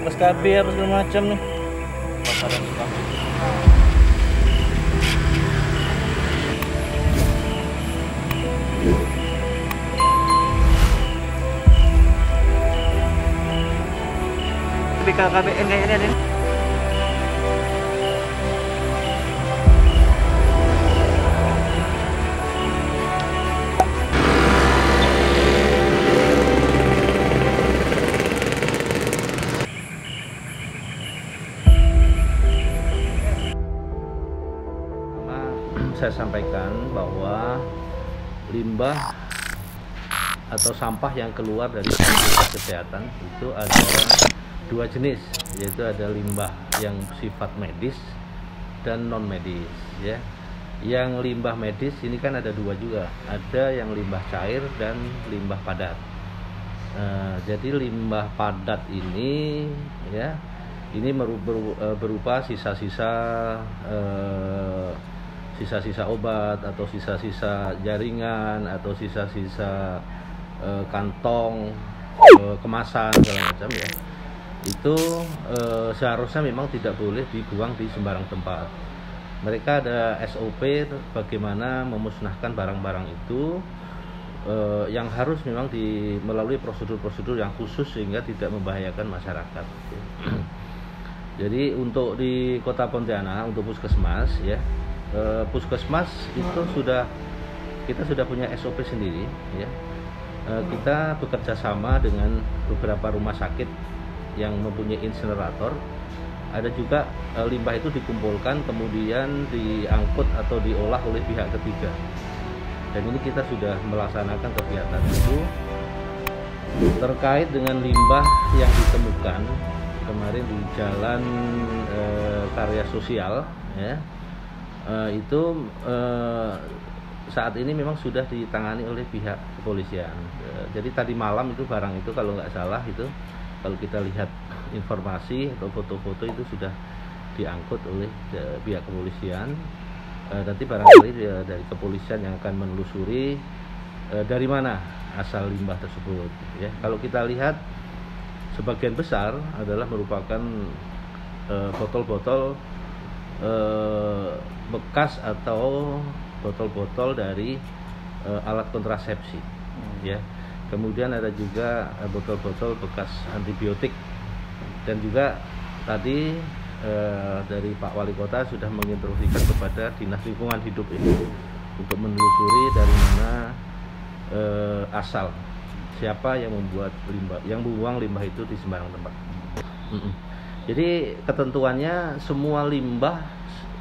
SKB apa segala macam nih. Pasaran Subang. BKKBN kayaknya nih. Saya sampaikan bahwa limbah atau sampah yang keluar dari fasilitas kesehatan itu ada dua jenis, yaitu ada limbah yang sifat medis dan non medis ya. Yang limbah medis ini kan ada dua juga, ada yang limbah cair dan limbah padat. Jadi limbah padat ini ya, ini berupa sisa-sisa sisa-sisa obat atau sisa-sisa jaringan atau sisa-sisa kantong kemasan segala macam ya. Itu seharusnya memang tidak boleh dibuang di sembarang tempat. Mereka ada SOP bagaimana memusnahkan barang-barang itu yang harus memang melalui prosedur-prosedur yang khusus sehingga tidak membahayakan masyarakat. Jadi untuk di Kota Pontianak untuk puskesmas ya, puskesmas itu kita sudah punya SOP sendiri ya. Kita bekerja sama dengan beberapa rumah sakit yang mempunyai insinerator. Ada juga limbah itu dikumpulkan kemudian diangkut atau diolah oleh pihak ketiga. Dan ini kita sudah melaksanakan kegiatan itu. Terkait dengan limbah yang ditemukan kemarin di Jalan Karya Sosial ya, itu saat ini memang sudah ditangani oleh pihak kepolisian. Jadi tadi malam itu barang itu kalau nggak salah itu, kalau kita lihat informasi atau foto-foto itu sudah diangkut oleh pihak kepolisian. Nanti barangkali dari kepolisian yang akan menelusuri dari mana asal limbah tersebut ya. Kalau kita lihat sebagian besar adalah merupakan botol-botol bekas atau botol-botol dari alat kontrasepsi ya. Kemudian ada juga botol-botol bekas antibiotik, dan juga tadi dari Pak Wali Kota sudah menginstruksikan kepada Dinas Lingkungan Hidup ini untuk menelusuri dari mana asal, siapa yang membuat limbah, yang membuang limbah itu di sembarang tempat. Jadi ketentuannya semua limbah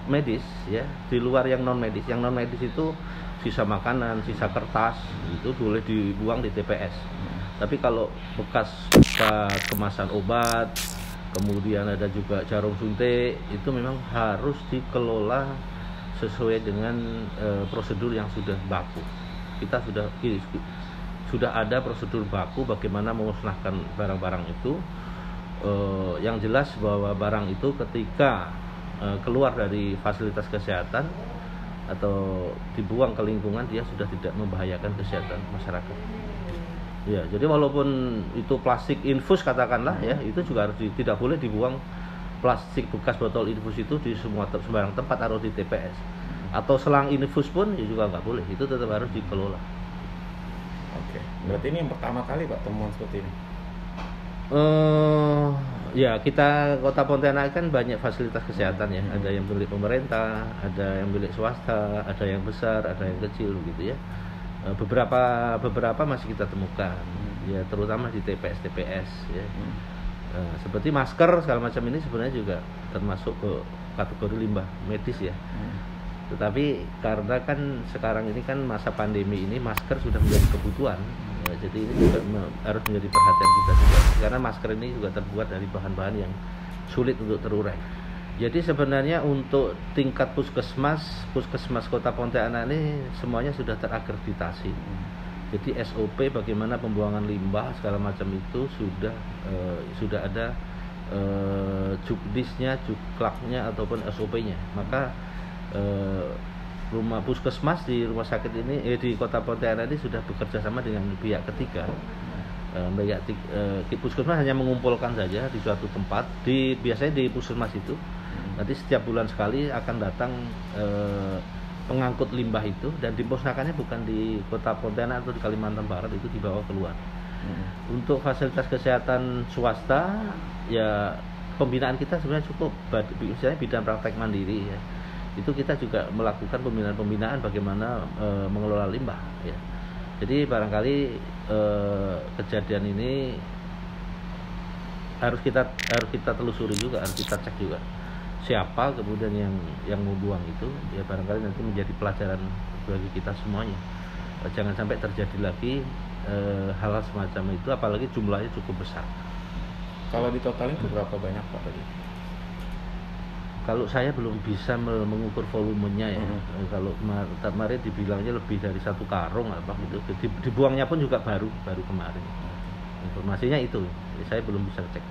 medis ya, di luar yang non medis. Yang non medis itu sisa makanan, sisa kertas itu boleh dibuang di TPS. Tapi kalau bekas kemasan obat, kemudian ada juga jarum suntik, itu memang harus dikelola sesuai dengan prosedur yang sudah baku. Kita sudah ada prosedur baku bagaimana memusnahkan barang-barang itu. Yang jelas bahwa barang itu ketika keluar dari fasilitas kesehatan atau dibuang ke lingkungan, dia sudah tidak membahayakan kesehatan masyarakat. Ya, jadi walaupun itu plastik infus katakanlah ya, itu juga harus tidak boleh dibuang plastik bekas botol infus itu di sembarang tempat atau di TPS. Atau selang infus pun ya juga nggak boleh, itu tetap harus dikelola. Oke, berarti ini yang pertama kali Pak temuan seperti ini? Ya, kita Kota Pontianak kan banyak fasilitas kesehatan ya. Ada yang milik pemerintah, ada yang milik swasta, ada yang besar, ada yang kecil gitu ya. Beberapa masih kita temukan ya, terutama di TPS ya. Seperti masker segala macam ini sebenarnya juga termasuk ke kategori limbah medis ya. Tetapi karena kan sekarang ini kan masa pandemi ini, masker sudah menjadi kebutuhan. Jadi ini juga harus menjadi perhatian kita juga, karena masker ini juga terbuat dari bahan-bahan yang sulit untuk terurai. Jadi sebenarnya untuk tingkat puskesmas Kota Pontianak ini semuanya sudah terakreditasi. Jadi SOP bagaimana pembuangan limbah segala macam itu sudah ada jukdisnya, juklaknya ataupun SOP-nya. Maka rumah puskesmas di rumah sakit ini di Kota Pontianak ini sudah bekerja sama dengan pihak ketiga Puskesmas hanya mengumpulkan saja di suatu tempat, biasanya di puskesmas itu. Nanti setiap bulan sekali akan datang pengangkut limbah itu, dan dimusnahkannya bukan di Kota Pontianak atau di Kalimantan Barat, itu dibawa keluar. Untuk fasilitas kesehatan swasta, ya pembinaan kita sebenarnya cukup, misalnya bidang praktek mandiri ya. Itu kita juga melakukan pembinaan bagaimana mengelola limbah ya. Jadi barangkali kejadian ini harus kita telusuri juga, harus kita cek juga siapa kemudian yang membuang itu ya, barangkali nanti menjadi pelajaran bagi kita semuanya. Jangan sampai terjadi lagi hal-hal semacam itu, apalagi jumlahnya cukup besar. Kalau ditotalin itu berapa banyak Pak tadi? Kalau saya belum bisa mengukur volumenya ya. Kalau kemarin dibilangnya lebih dari 1 karung apa gitu. Dibuangnya pun juga baru kemarin. Informasinya itu, saya belum bisa cek.